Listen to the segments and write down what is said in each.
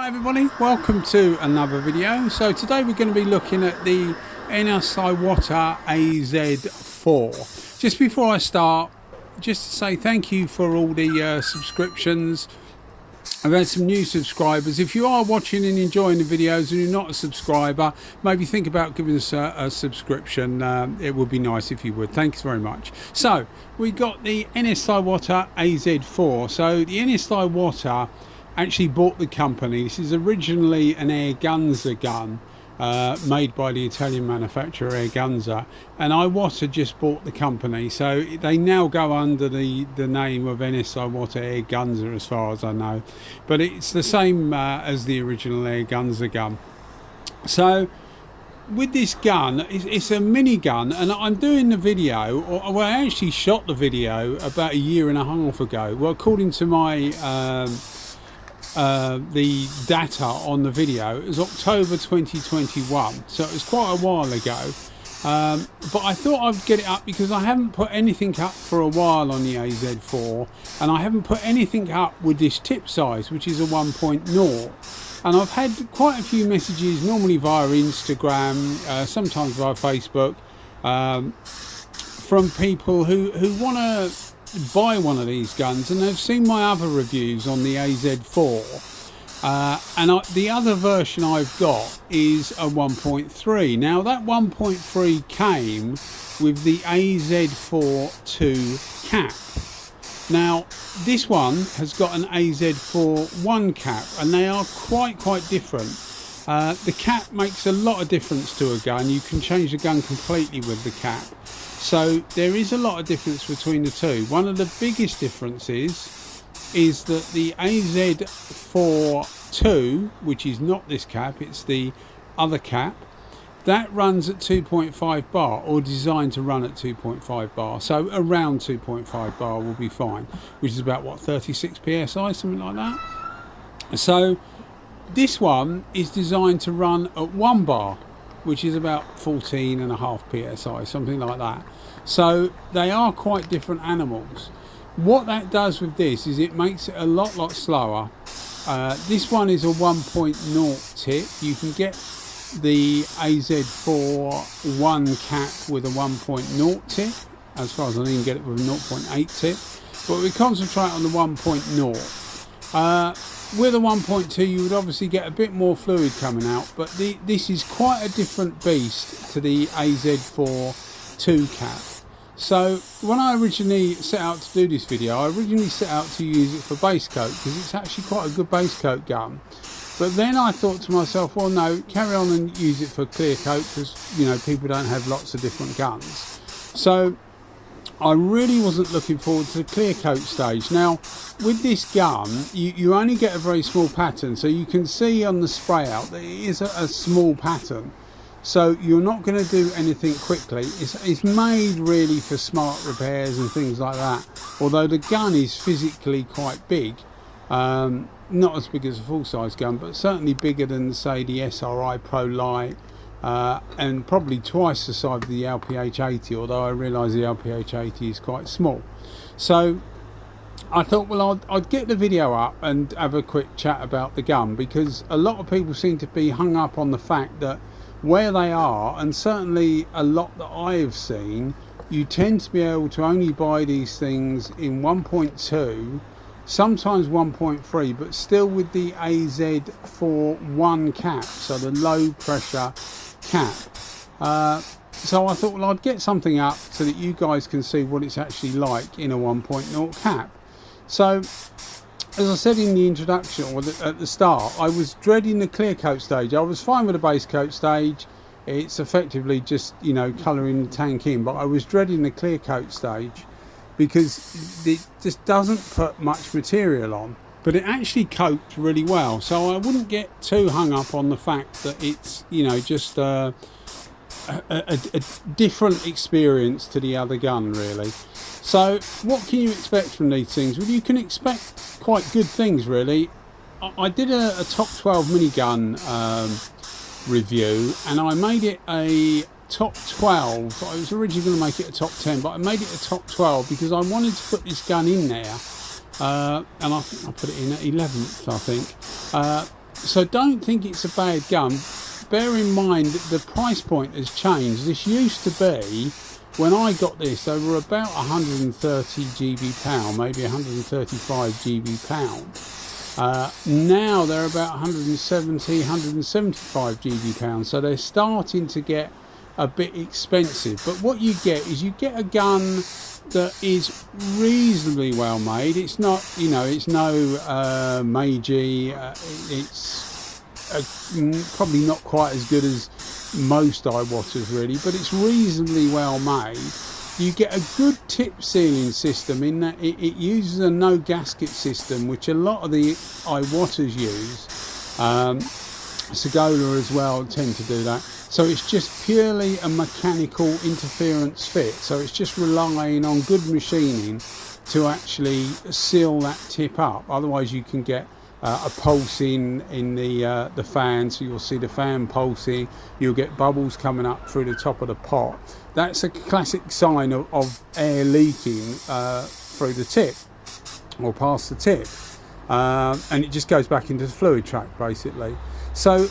Hi everybody, welcome to another video. So today we're going to be looking at the Iwata AZ4. Just before I start, just to say thank you for all the subscriptions. I've had some new subscribers. If you are watching and enjoying the videos and you're not a subscriber, maybe think about giving us a subscription. It would be nice if you would. Thanks very much. So we got the Iwata AZ4. So the Iwata actually bought the company. This is originally an Airgunza gun made by the Italian manufacturer Airgunza, and Iwata just bought the company, so they now go under the name of Iwata Airgunza as far as I know, but it's the same as the original Airgunza gun. So with this gun, it's a mini gun, and I'm doing the video, or well, I actually shot the video about a year and a half ago. Well, according to my the data on the video, it was October 2021, so it was quite a while ago, but I thought I'd get it up because I haven't put anything up for a while on the AZ4, and I haven't put anything up with this tip size, which is a 1.0, and I've had quite a few messages, normally via Instagram, sometimes via Facebook, from people who want to buy one of these guns, and they've seen my other reviews on the AZ4, and the other version I've got is a 1.3. Now that 1.3 came with the AZ4 2 cap. Now this one has got an AZ4 1 cap, and they are quite different. The cap makes a lot of difference to a gun. You can change the gun completely with the cap. So there is a lot of difference between the two. One of the biggest differences is that the AZ4 2, which is not this cap, it's the other cap, that runs at 2.5 bar, or designed to run at 2.5 bar. So around 2.5 bar will be fine, which is about, what, 36 psi, something like that. So this one is designed to run at 1 bar, which is about 14.5 psi, something like that. So they are quite different animals. What that does with this is it makes it a lot slower. This one is a 1.0 tip. You can get the AZ4 1 cap with a 1.0 tip. As far as I know, you can get it with a 0.8 tip. But we concentrate on the 1.0. With a 1.2 you would obviously get a bit more fluid coming out, but this is quite a different beast to the AZ4 2 cap. So when I originally set out to do this video, I originally set out to use it for base coat, because it's actually quite a good base coat gun. But then I thought to myself, well no, carry on and use it for clear coat, because you know, people don't have lots of different guns. So I really wasn't looking forward to the clear coat stage. Now with this gun you only get a very small pattern, so you can see on the spray out that it is a small pattern, so you're not going to do anything quickly. It's made really for smart repairs and things like that, although the gun is physically quite big, not as big as a full-size gun, but certainly bigger than, say, the SRI Pro Light, and probably twice the size of the LPH80, although I realise the LPH80 is quite small. So I thought, well, I'd get the video up and have a quick chat about the gun, because a lot of people seem to be hung up on the fact that where they are, and certainly a lot that I've seen, you tend to be able to only buy these things in 1.2, sometimes 1.3, but still with the AZ4 1 cap, so the low pressure cap. So I thought, well, I'd get something up so that you guys can see what it's actually like in a 1.0 cap. So as I said in the introduction, or at the start, I was dreading the clear coat stage. I was fine with the base coat stage. It's effectively just, you know, colouring the tank in, but I was dreading the clear coat stage because it just doesn't put much material on, but it actually coats really well. So I wouldn't get too hung up on the fact that it's, you know, just a different experience to the other gun, really. So what can you expect from these things? Well, you can expect quite good things, really. I did a top 12 minigun review, and I made it a top 12. I was originally going to make it a top 10, but I made it a top 12 because I wanted to put this gun in there, and I think I put it in at 11th, I think. So don't think it's a bad gun. Bear in mind that the price point has changed. This used to be, when I got this, they were about 130 GB pound, maybe 135 GB pound. Now they're about 170, 175 GB pound. So they're starting to get a bit expensive. But what you get is you get a gun that is reasonably well made. It's not, you know, it's no Meiji. It's probably not quite as good as most Iwatas really, but it's reasonably well made. You get a good tip sealing system in that it uses a no gasket system, which a lot of the Iwatas use. Segola as well tend to do that. So it's just purely a mechanical interference fit. So it's just relying on good machining to actually seal that tip up. Otherwise you can get a pulsing in the fan, so you'll see the fan pulsing, you'll get bubbles coming up through the top of the pot. That's a classic sign of air leaking through the tip or past the tip, and it just goes back into the fluid track basically. So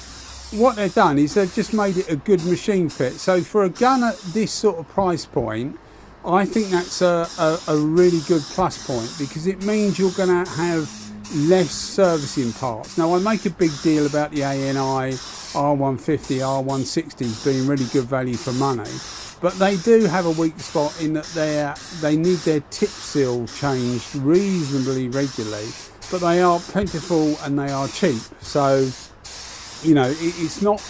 what they've done is they've just made it a good machine fit. So for a gun at this sort of price point, I think that's a really good plus point, because it means you're going to have less servicing parts. Now I make a big deal about the ANI R150, R160s being really good value for money, but they do have a weak spot in that they need their tip seal changed reasonably regularly, but they are plentiful and they are cheap. So, you know, it's not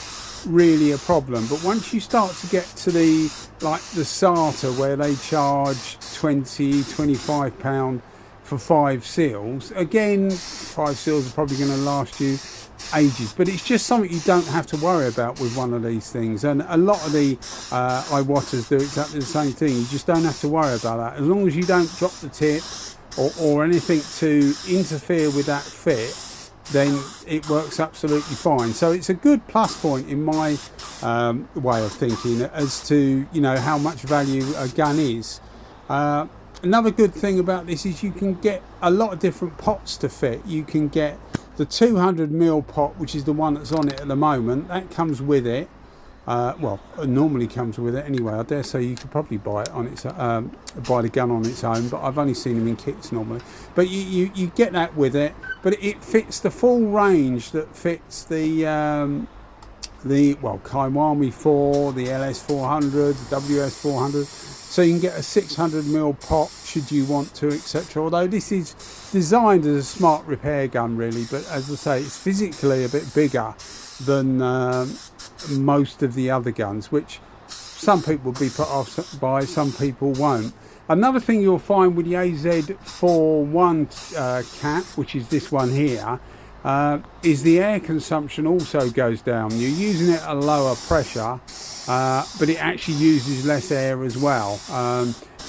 really a problem. But once you start to get to the Sata, where they charge £20-25 for 5 seals, again 5 seals are probably going to last you ages, but it's just something you don't have to worry about with one of these things. And a lot of the Iwatas do exactly the same thing. You just don't have to worry about that, as long as you don't drop the tip or anything to interfere with that fit, then it works absolutely fine. So it's a good plus point in my way of thinking as to, you know, how much value a gun is. Another good thing about this is you can get a lot of different pots to fit. You can get the 200ml pot, which is the one that's on it at the moment. That comes with it. Well, it normally comes with it anyway. I dare say you could probably buy it on its buy the gun on its own, but I've only seen them in kits normally. But you get that with it, but it fits the full range that fits the Kiwami 4, the LS 400, the WS 400. So you can get a 600ml pot should you want to, etc. Although this is designed as a smart repair gun really, but as I say, it's physically a bit bigger than most of the other guns, which some people will be put off by, some people won't. Another thing you'll find with the AZ4 1 cap, which is this one here, is the air consumption also goes down. You're using it at a lower pressure, but it actually uses less air as well.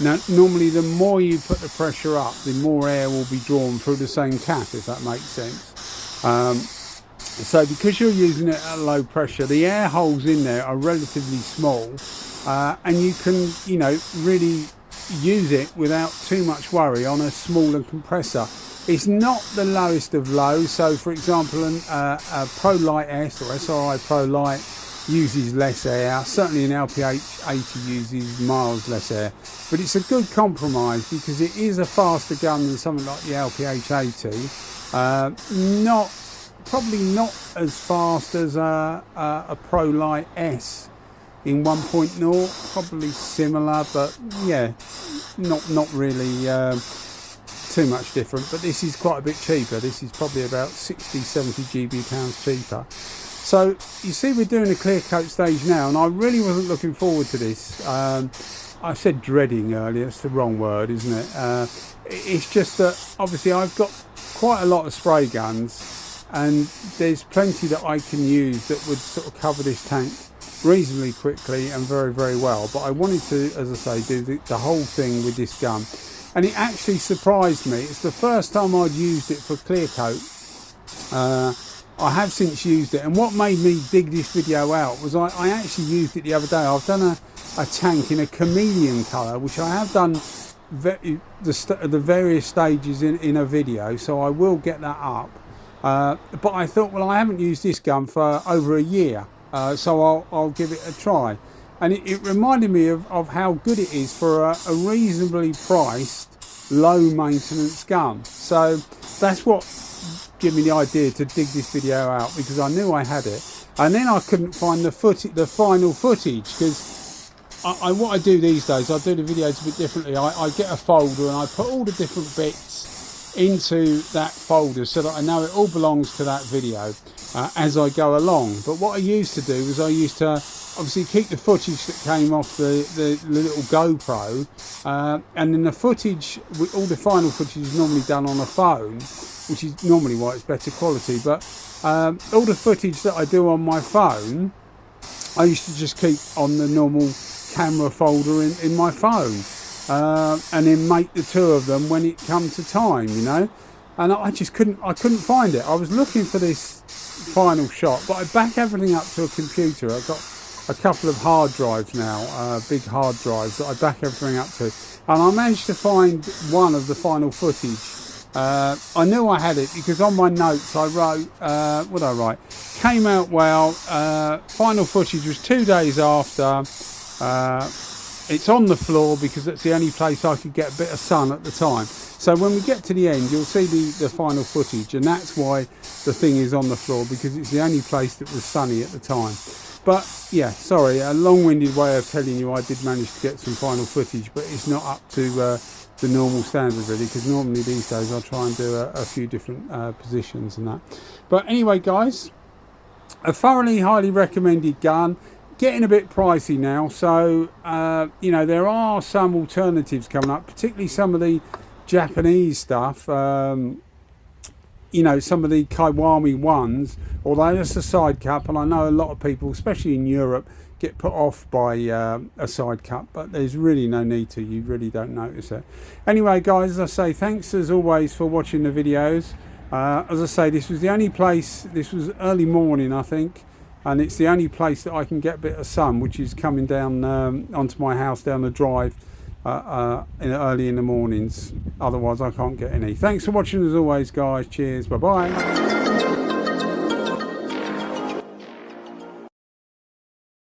Now normally the more you put the pressure up, the more air will be drawn through the same cap, if that makes sense. So because you're using it at low pressure, the air holes in there are relatively small, and you can, you know, really use it without too much worry on a smaller compressor. It's not the lowest of low. So for example, a Pro Light S or SRI Pro Light uses less air. Certainly an LPH 80 uses miles less air, but it's a good compromise because it is a faster gun than something like the LPH 80. Probably not as fast as a Pro Light S in 1.0, probably similar, but yeah, not really too much different. But this is quite a bit cheaper. This is probably about 60-70 GB pounds cheaper. So you see, we're doing a clear coat stage now, and I really wasn't looking forward to this. I said dreading earlier, it's the wrong word, isn't it? It's just that obviously I've got quite a lot of spray guns, and there's plenty that I can use that would sort of cover this tank reasonably quickly and very, very well. But I wanted to, as I say, do the whole thing with this gun, and it actually surprised me. It's the first time I'd used it for clear coat. I have since used it, and what made me dig this video out was I actually used it the other day. I've done a tank in a chameleon colour, which I have done the various stages in a video, so I will get that up. but I thought, well, I haven't used this gun for over a year, so I'll give it a try. And it reminded me of how good it is for a reasonably priced, low maintenance gun. So that's what gave me the idea to dig this video out, because I knew I had it. And then I couldn't find the final footage, because what I do these days, I do the videos a bit differently. I get a folder and I put all the different bits into that folder so that I know it all belongs to that video as I go along. But what I used to do was I used to obviously keep the footage that came off the little GoPro, and then the footage, all the final footage is normally done on a phone, which is normally why it's better quality. But all the footage that I do on my phone, I used to just keep on the normal camera folder in my phone, and then make the two of them when it come to time, you know. And I just couldn't find it. I was looking for this final shot, but I back everything up to a computer. I've got a couple of hard drives now, big hard drives that I back everything up to, and I managed to find one of the final footage. I knew I had it because on my notes I wrote, what did I write? Came out well, final footage was 2 days after, it's on the floor because that's the only place I could get a bit of sun at the time. So when we get to the end, you'll see the final footage, and that's why the thing is on the floor, because it's the only place that was sunny at the time. But yeah, sorry, a long-winded way of telling you I did manage to get some final footage, but it's not up to the normal standard really, because normally these days I try and do a few different positions and that. But anyway guys, a thoroughly highly recommended gun, getting a bit pricey now, so you know, there are some alternatives coming up, particularly some of the Japanese stuff, you know, some of the Kiwami ones, although it's a side cup, and I know a lot of people, especially in Europe, get put off by a side cup, but there's really no need to. You really don't notice it. Anyway guys, as I say, thanks as always for watching the videos. As I say, this was the only place, this was early morning I think, and it's the only place that I can get a bit of sun, which is coming down onto my house down the drive early in the mornings. Otherwise I can't get any. Thanks for watching as always guys. Cheers, bye bye.